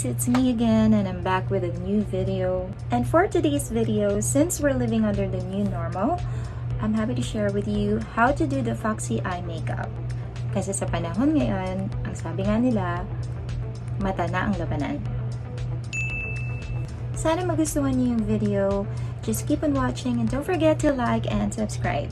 guys, it's me again and I'm back with a new video. And for today's video, since we're living under the new normal, I'm happy to share with you how to do the Foxy eye makeup. Kasi sa panahon ngayon, ang sabi nga nila, mata na ang labanan. Sana magustuhan niyo yung video. Just keep on watching and don't forget to like and subscribe.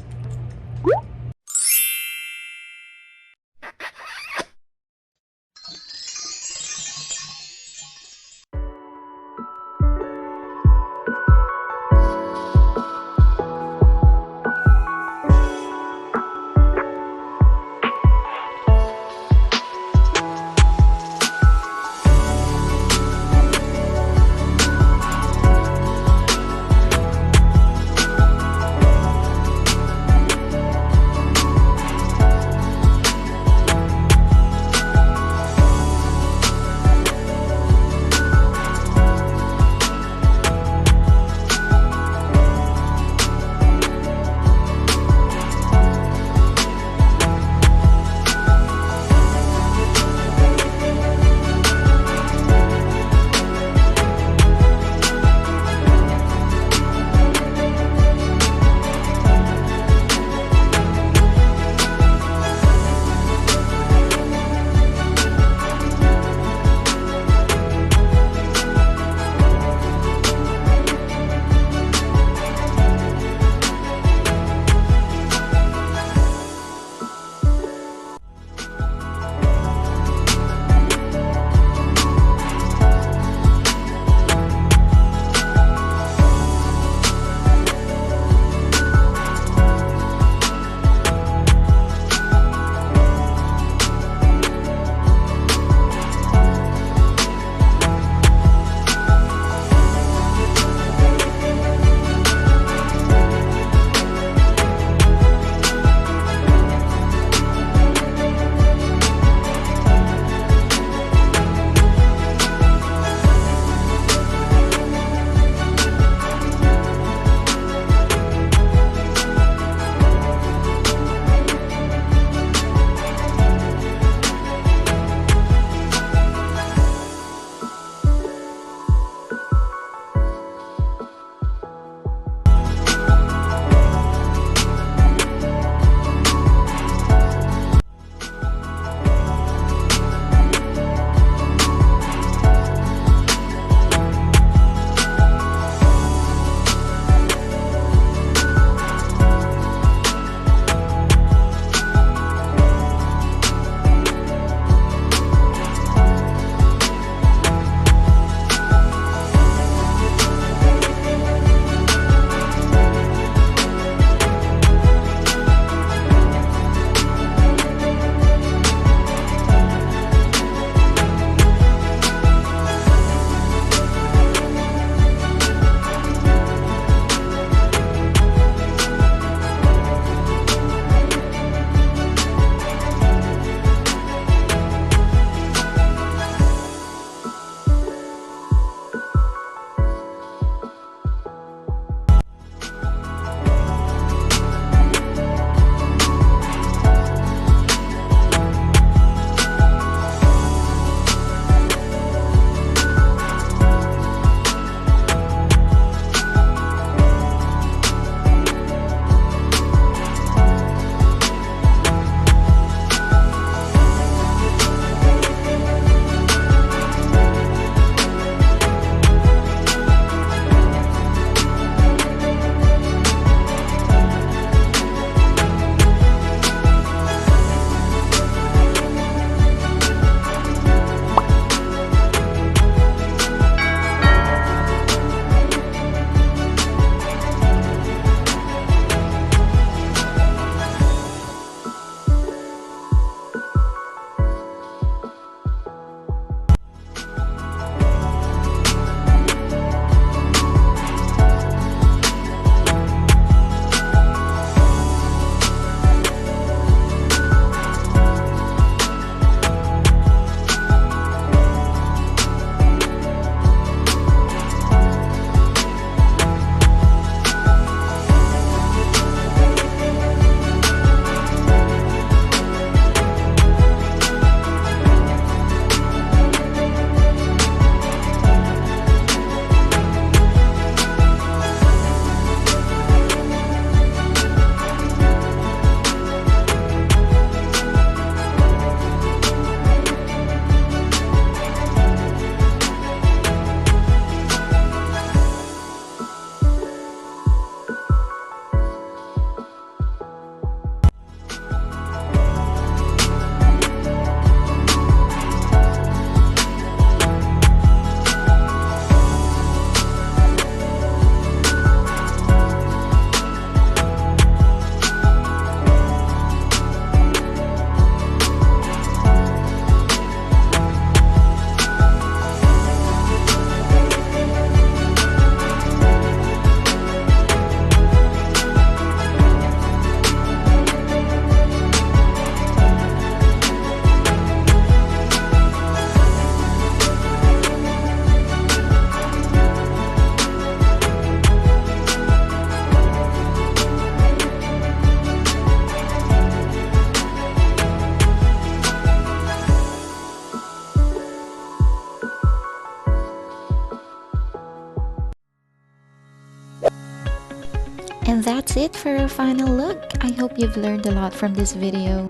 And that's it for our final look. I hope you've learned a lot from this video.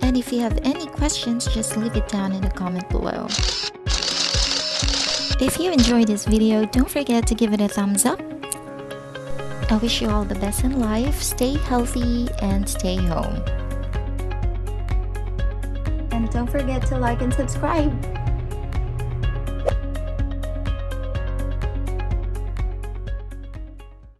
And if you have any questions, just leave it down in the comment below. If you enjoyed this video, don't forget to give it a thumbs up. I wish you all the best in life. Stay healthy and stay home. And don't forget to like and subscribe.